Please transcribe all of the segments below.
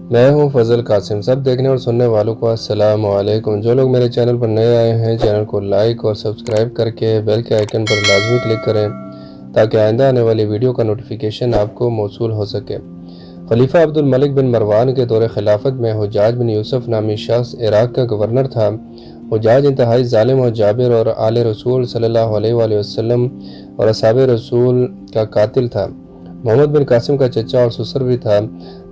میں ہوں فضل قاسم۔ سب دیکھنے اور سننے والوں کو السلام علیکم۔ جو لوگ میرے چینل پر نئے آئے ہیں چینل کو لائک اور سبسکرائب کر کے بیل کے آئیکن پر لازمی کلک کریں تاکہ آئندہ آنے والی ویڈیو کا نوٹیفیکیشن آپ کو موصول ہو سکے۔ خلیفہ عبد الملک بن مروان کے دور خلافت میں حجاج بن یوسف نامی شخص عراق کا گورنر تھا۔ حجاج انتہائی ظالم اور جابر اور آل رسول صلی اللہ علیہ وآلہ وسلم اور اصحاب رسول کا قاتل تھا۔ محمد بن قاسم کا چچا اور سسر بھی تھا۔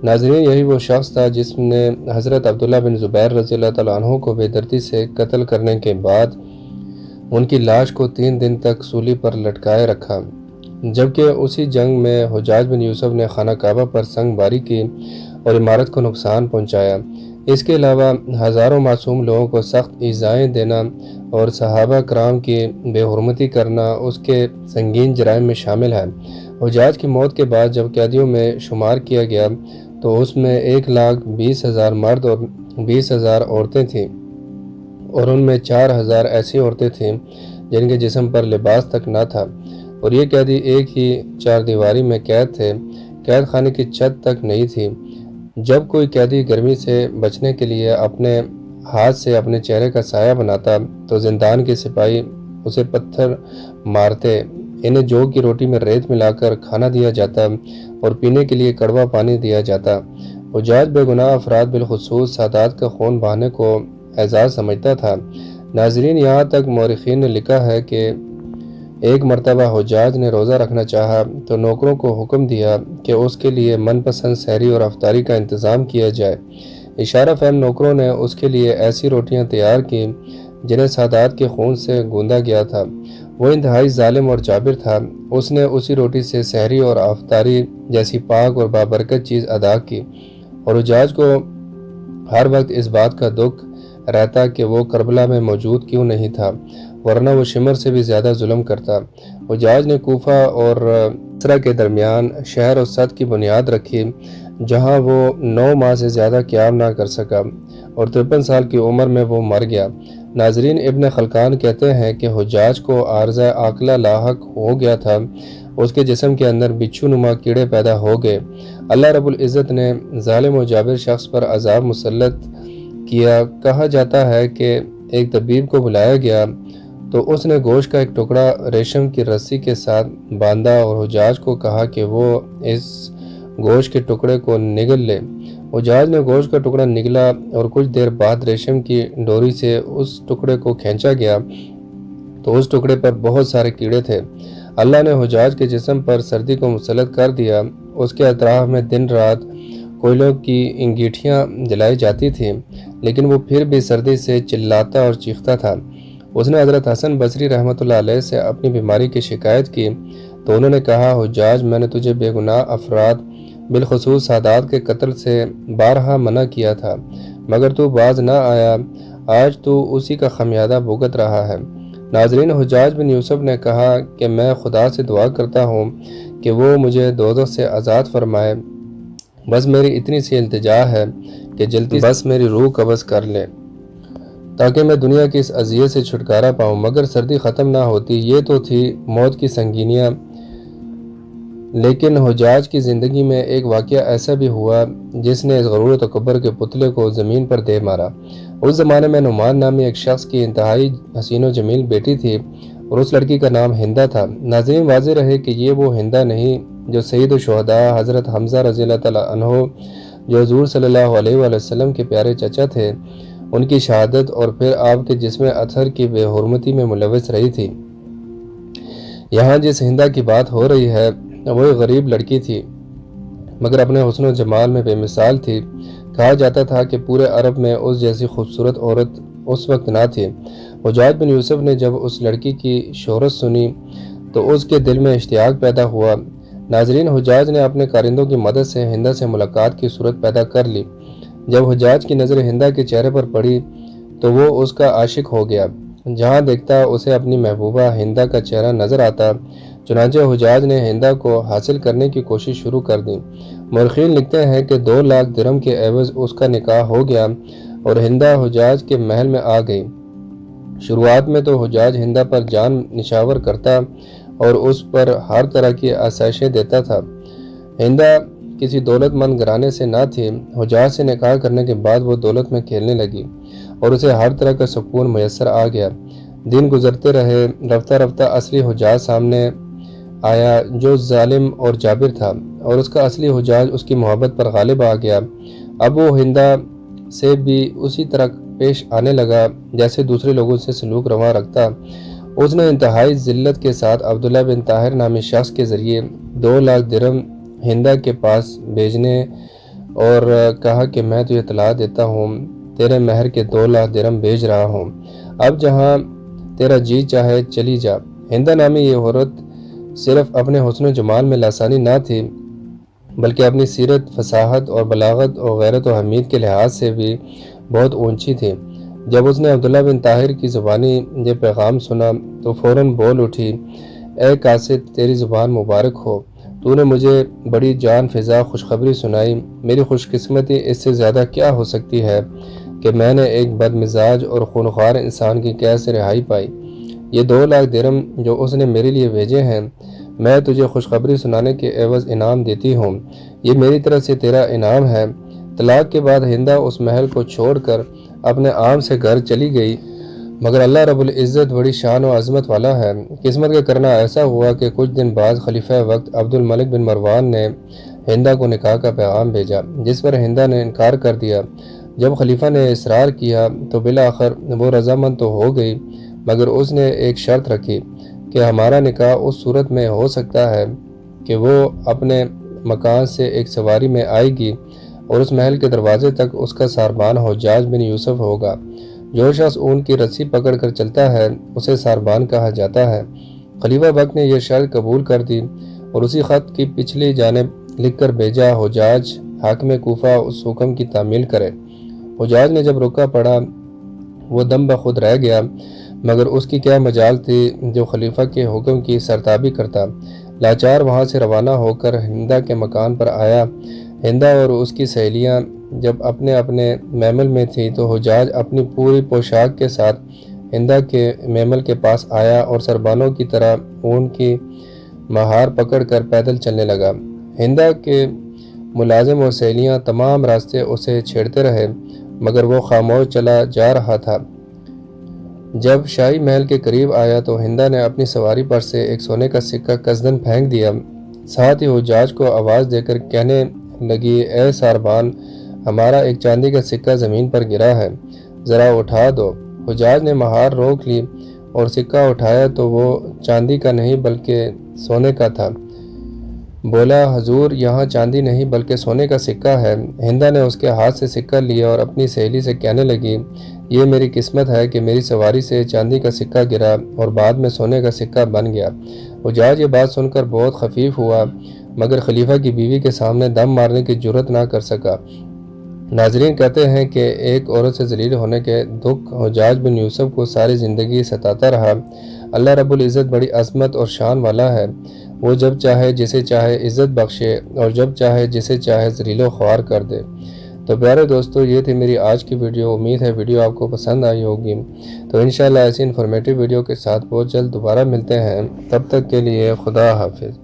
ناظرین، یہی وہ شخص تھا جس نے حضرت عبداللہ بن زبیر رضی اللہ تعالیٰ عنہ کو بے دردی سے قتل کرنے کے بعد ان کی لاش کو 3 دن تک سولی پر لٹکائے رکھا، جبکہ اسی جنگ میں حجاج بن یوسف نے خانہ کعبہ پر سنگ باری کی اور عمارت کو نقصان پہنچایا۔ اس کے علاوہ ہزاروں معصوم لوگوں کو سخت ایذائیں دینا اور صحابہ کرام کی بے حرمتی کرنا اس کے سنگین جرائم میں شامل ہے۔ حجاج کی موت کے بعد جب قیدیوں میں شمار کیا گیا تو اس میں 1,20,000 مرد اور 20,000 عورتیں تھیں، اور ان میں 4,000 ایسی عورتیں تھیں جن کے جسم پر لباس تک نہ تھا، اور یہ قیدی ایک ہی چار دیواری میں قید تھے، قید خانے کی چھت تک نہیں تھی۔ جب کوئی قیدی گرمی سے بچنے کے لیے اپنے ہاتھ سے اپنے چہرے کا سایہ بناتا تو زندان کے سپاہی اسے پتھر مارتے، انہیں جو کی روٹی میں ریت ملا کر کھانا دیا جاتا اور پینے کے لیے کڑوا پانی دیا جاتا۔ حجاج بے گناہ افراد بالخصوص سادات کا خون بہانے کو اعزاز سمجھتا تھا۔ ناظرین، یہاں تک مورخین نے لکھا ہے کہ ایک مرتبہ حجاج نے روزہ رکھنا چاہا تو نوکروں کو حکم دیا کہ اس کے لیے من پسند سحری اور افطاری کا انتظام کیا جائے۔ اشارہ فہم نوکروں نے اس کے لیے ایسی روٹیاں تیار کی جنہیں سادات کے خون سے گوندا گیا تھا۔ وہ انتہائی ظالم اور جابر تھا۔ اس نے اسی روٹی سے سحری اور افطاری جیسی پاک اور بابرکت چیز ادا کی، اور حجاج کو ہر وقت اس بات کا دکھ رہتا کہ وہ کربلا میں موجود کیوں نہیں تھا، ورنہ وہ شمر سے بھی زیادہ ظلم کرتا۔ حجاج نے کوفہ اور بصرہ کے درمیان شہر وسط کی بنیاد رکھی، جہاں وہ 9 ماہ سے زیادہ قیام نہ کر سکا، اور 53 سال کی عمر میں وہ مر گیا۔ ناظرین، ابن خلکان کہتے ہیں کہ حجاج کو عارضہ عاقلہ لاحق ہو گیا تھا، اس کے جسم کے اندر بچھو نما کیڑے پیدا ہو گئے۔ اللہ رب العزت نے ظالم و جابر شخص پر عذاب مسلط کیا۔ کہا جاتا ہے کہ ایک طبیب کو بلایا گیا تو اس نے گوشت کا ایک ٹکڑا ریشم کی رسی کے ساتھ باندھا اور حجاج کو کہا کہ وہ اس گوشت کے ٹکڑے کو نگل لے۔ حجاج نے گوشت کا ٹکڑا نگلا اور کچھ دیر بعد ریشم کی ڈوری سے اس ٹکڑے کو کھینچا گیا تو اس ٹکڑے پر بہت سارے کیڑے تھے۔ اللہ نے حجاج کے جسم پر سردی کو مسلط کر دیا۔ اس کے اطراف میں دن رات کوئلوں کی انگیٹھیاں جلائی جاتی تھیں، لیکن وہ پھر بھی سردی سے چلاتا اور چیختا تھا۔ اس نے حضرت حسن بصری رحمۃ اللہ علیہ سے اپنی بیماری کی شکایت کی تو انہوں نے کہا، حجاج، میں نے تجھے بے گناہ افراد بالخصوص سادات کے قتل سے بارہا منع کیا تھا، مگر تو باز نہ آیا، آج تو اسی کا خمیازہ بھگت رہا ہے۔ ناظرین، حجاج بن یوسف نے کہا کہ میں خدا سے دعا کرتا ہوں کہ وہ مجھے دوزخ سے آزاد فرمائے، بس میری اتنی سی التجا ہے کہ جلدی بس میری روح قبض کر لے تاکہ میں دنیا کی اس اذیت سے چھٹکارا پاؤں۔ مگر سردی ختم نہ ہوتی، یہ تو تھی موت کی سنگینیاں۔ لیکن حجاج کی زندگی میں ایک واقعہ ایسا بھی ہوا جس نے اس غرور و تکبر کے پتلے کو زمین پر دے مارا۔ اس زمانے میں نعمان نامی ایک شخص کی انتہائی حسین و جمیل بیٹی تھی، اور اس لڑکی کا نام ہندہ تھا۔ ناظرین، واضح رہے کہ یہ وہ ہندہ نہیں جو سید الشہداء حضرت حمزہ رضی اللہ تعالیٰ عنہ، جو حضور صلی اللہ علیہ وآلہ وسلم کے پیارے چچا تھے، ان کی شہادت اور پھر آپ کے جسم اطہر کی بے حرمتی میں ملوث رہی تھی۔ یہاں جس ہندہ کی بات ہو رہی ہے وہ ایک غریب لڑکی تھی، مگر اپنے حسن و جمال میں بے مثال تھی۔ کہا جاتا تھا کہ پورے عرب میں اس جیسی خوبصورت عورت اس وقت نہ تھی۔ حجاج بن یوسف نے جب اس لڑکی کی شہرت سنی تو اس کے دل میں اشتیاق پیدا ہوا۔ ناظرین، حجاج نے اپنے کارندوں کی مدد سے ہندہ سے ملاقات کی صورت پیدا کر لی۔ جب حجاج کی نظر ہندہ کے چہرے پر پڑی تو وہ اس کا عاشق ہو گیا۔ جہاں دیکھتا اسے اپنی محبوبہ ہندہ کا چہرہ نظر آتا، چنانچہ حجاج نے ہندہ کو حاصل کرنے کی کوشش شروع کر دی۔ مورخین لکھتے ہیں کہ 2 لاکھ درہم کے عوض اس کا نکاح ہو گیا اور ہندہ حجاج کے محل میں آ گئی۔ شروعات میں تو حجاج ہندہ پر جان نشاور کرتا اور اس پر ہر طرح کی آسائشیں دیتا تھا۔ ہندہ کسی دولت مند گھرانے سے نہ تھی۔ حجاج سے نکاح کرنے کے بعد وہ دولت میں کھیلنے لگی اور اسے ہر طرح کا سکون میسر آ گیا۔ دن گزرتے رہے، رفتہ رفتہ اصلی حجاج سامنے آیا جو ظالم اور جابر تھا، اور اس کا اصلی حجاج اس کی محبت پر غالب آ گیا۔ اب وہ ہندا سے بھی اسی طرح پیش آنے لگا جیسے دوسرے لوگوں سے سلوک رواں رکھتا۔ اس نے انتہائی ذلت کے ساتھ عبداللہ بن طاہر نامی شخص کے ذریعے 2 لاکھ درہم ہندا کے پاس بھیجنے اور کہا کہ میں تجھے اطلاع دیتا ہوں، تیرے مہر کے 2 لاکھ درہم بھیج رہا ہوں، اب جہاں تیرا جی چاہے چلی جا۔ ہندا نامی یہ عورت صرف اپنے حسن و جمال میں لاسانی نہ تھی بلکہ اپنی سیرت، فصاحت اور بلاغت اور غیرت و حمید کے لحاظ سے بھی بہت اونچی تھی۔ جب اس نے عبداللہ بن طاہر کی زبانی یہ پیغام سنا تو فوراً بول اٹھی، اے قاصد، تیری زبان مبارک ہو، تو نے مجھے بڑی جان فضا خوشخبری سنائی۔ میری خوش قسمتی اس سے زیادہ کیا ہو سکتی ہے کہ میں نے ایک بد مزاج اور خونخوار انسان کی قید سے رہائی پائی۔ یہ 2 لاکھ درہم جو اس نے میرے لیے بھیجے ہیں، میں تجھے خوشخبری سنانے کے عوض انعام دیتی ہوں، یہ میری طرف سے تیرا انعام ہے۔ طلاق کے بعد ہندا اس محل کو چھوڑ کر اپنے عام سے گھر چلی گئی، مگر اللہ رب العزت بڑی شان و عظمت والا ہے۔ قسمت کا کرنا ایسا ہوا کہ کچھ دن بعد خلیفہ وقت عبد الملک بن مروان نے ہندا کو نکاح کا پیغام بھیجا، جس پر ہندا نے انکار کر دیا۔ جب خلیفہ نے اصرار کیا تو بالآخر وہ رضامند تو ہو گئی، مگر اس نے ایک شرط رکھی کہ ہمارا نکاح اس صورت میں ہو سکتا ہے کہ وہ اپنے مکان سے ایک سواری میں آئے گی اور اس محل کے دروازے تک اس کا ساربان حجاج بن یوسف ہوگا۔ جو شخص اون کی رسی پکڑ کر چلتا ہے اسے ساربان کہا جاتا ہے۔ خلیفہ وقت نے یہ شرط قبول کر دی اور اسی خط کی پچھلی جانب لکھ کر بھیجا، حجاج حاکم کوفہ اس حکم کی تعمیل کرے۔ حجاج نے جب رکا پڑا وہ دم بخود رہ گیا، مگر اس کی کیا مجال تھی جو خلیفہ کے حکم کی سرتابی کرتا۔ لاچار وہاں سے روانہ ہو کر ہندا کے مکان پر آیا۔ ہندا اور اس کی سہیلیاں جب اپنے اپنے میمل میں تھیں تو حجاج اپنی پوری پوشاک کے ساتھ ہندا کے میمل کے پاس آیا اور سربانوں کی طرح اون کی مہار پکڑ کر پیدل چلنے لگا۔ ہندا کے ملازم اور سہیلیاں تمام راستے اسے چھیڑتے رہے، مگر وہ خاموش چلا جا رہا تھا۔ جب شاہی محل کے قریب آیا تو ہندا نے اپنی سواری پر سے ایک سونے کا سکہ قصدن پھینک دیا، ساتھ ہی حجاج کو آواز دے کر کہنے لگی، اے ساربان، ہمارا ایک چاندی کا سکہ زمین پر گرا ہے، ذرا اٹھا دو۔ حجاج نے مہار روک لی اور سکہ اٹھایا تو وہ چاندی کا نہیں بلکہ سونے کا تھا۔ بولا، حضور، یہاں چاندی نہیں بلکہ سونے کا سکہ ہے۔ ہندا نے اس کے ہاتھ سے سکہ لیا اور اپنی سہیلی سے کہنے لگی، یہ میری قسمت ہے کہ میری سواری سے چاندی کا سکہ گرا اور بعد میں سونے کا سکہ بن گیا۔ حجاج یہ بات سن کر بہت خفیف ہوا، مگر خلیفہ کی بیوی کے سامنے دم مارنے کی جرأت نہ کر سکا۔ ناظرین کہتے ہیں کہ ایک عورت سے ذلیل ہونے کے دکھ حجاج بن یوسف کو ساری زندگی ستاتا رہا۔ اللہ رب العزت بڑی عظمت اور شان والا ہے، وہ جب چاہے جسے چاہے عزت بخشے اور جب چاہے جسے چاہے ذلیل و خوار کر دے۔ تو پیارے دوستو، یہ تھی میری آج کی ویڈیو۔ امید ہے ویڈیو آپ کو پسند آئی ہوگی، تو انشاءاللہ ایسی انفارمیٹیو ویڈیو کے ساتھ بہت جلد دوبارہ ملتے ہیں۔ تب تک کے لیے خدا حافظ۔